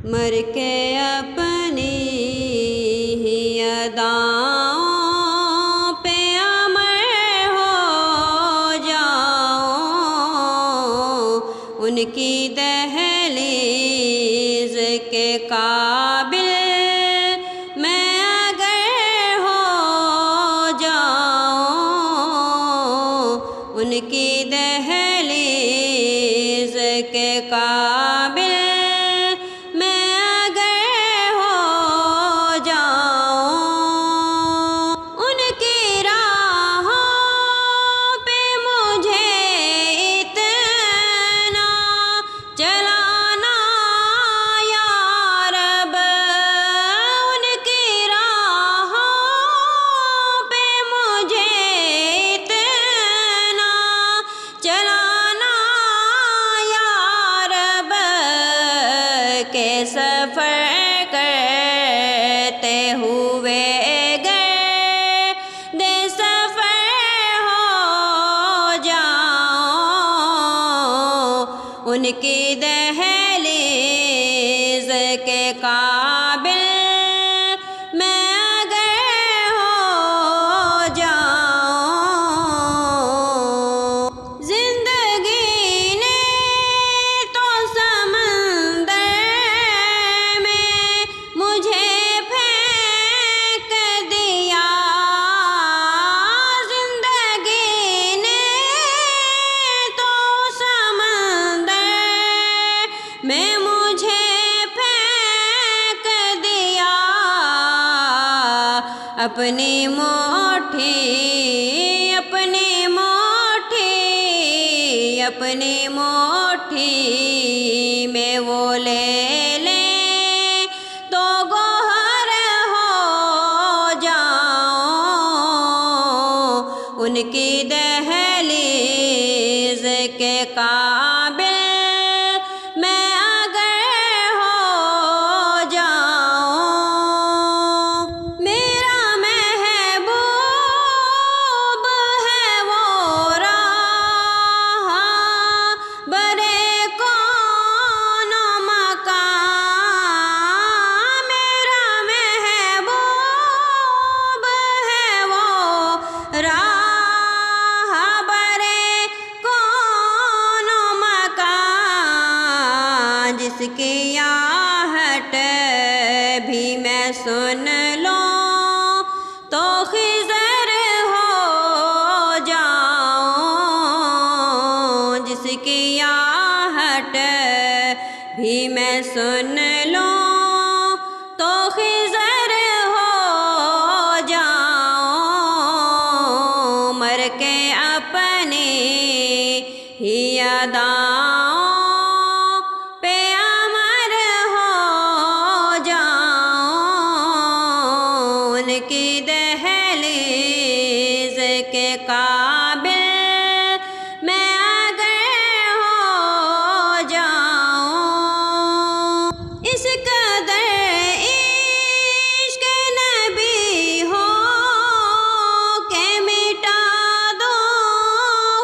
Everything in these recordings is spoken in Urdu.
مر کے اپنی ہی اداؤں پہ امر ہو جاؤں، ان کی دہلیز کے قابل میں اگر ہو جاؤں، ان کی دہلیز کے قابل کے سفر کرتے ہوئے گرد سفر ہو جاؤں، ان کی دہلیز کے قابل میں اگر ہو جاؤں۔ زندگی نے تو سمندر میں مجھے پھینک دیا، اپنی مٹھی میں وہ لے لیں تو گوہر ہو جاؤں، ان کی دہلیز کے قابل جس کی آہٹ بھی میں سن لوں تو خضر ہو جاؤں، جس کی آہٹ بھی میں سن لوں تو خضر ہو جاؤں، مر کے اپنی ہی اداؤں کی دہلیز کے قابل میں اگر ہو جاؤں۔ اس قدر عشق نبی ہو کہ مٹا دو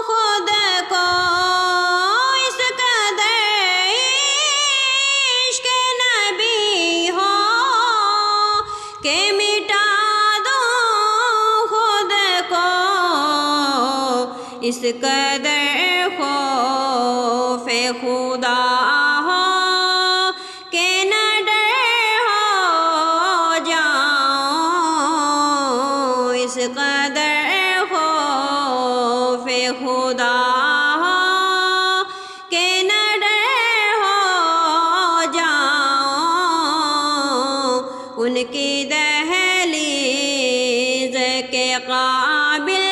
خود کو، اس قدر عشق نبی ہو کہ مٹا اس قدر خوف خدا ہو کہ نہ ڈر ہو جاؤں، اس قدر خوف خدا ہو کہ نہ ڈر ہو جاؤں، ان کی دہلیز کے قابل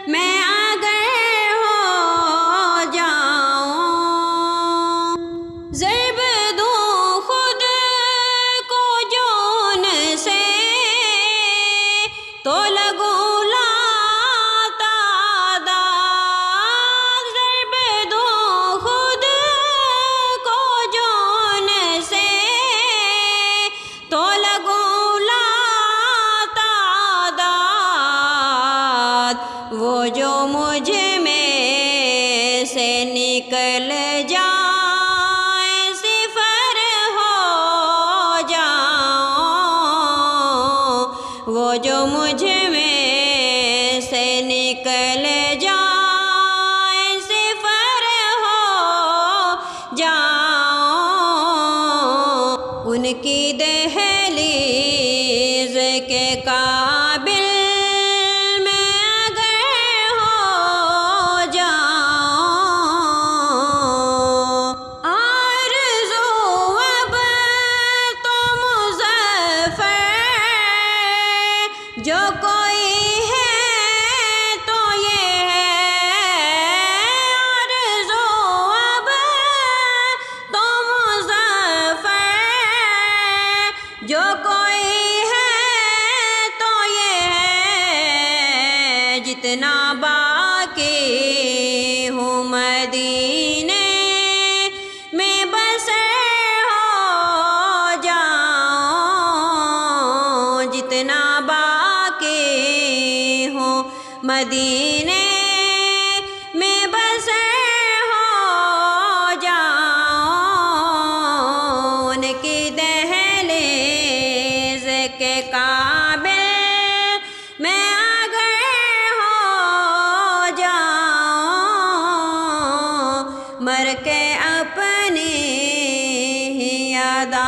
میں ضرب دوں خود کو جون سے تو لگوں لاتعداد، ضرب دوں خود کو جون سے تو لگوں لاتعداد، جو مجھ میں سے نکل جائے صفر ہو جاؤں ان کی دہلیز کے قابل میں اگر ہو جاؤں آرزو اب تو مظفر جو کوئی ہے تو یہ ہے آرزو اب تو مظفر جو کوئی ہے تو یہ ہے جتنا باقی ہوں مدینے میں بسر ہو جاؤں جتنا باقی ہوں مدینے میں بسر ہو جاؤں ان کی دہلیز کے قابل میں اگر ہو جاؤں مر کے اپنی ہی ادا